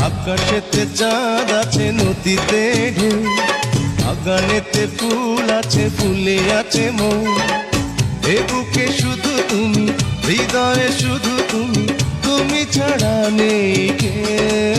আকাশেতে চাঁদ আছে, নদীতে ঢেউ, বাগানেতে ফুল আছে, ফুলে আছে মৌ। এ বুকে শুধু তুমি, হৃদয়ে শুধু তুমি, তুমি ছাড়া নেই কেউ।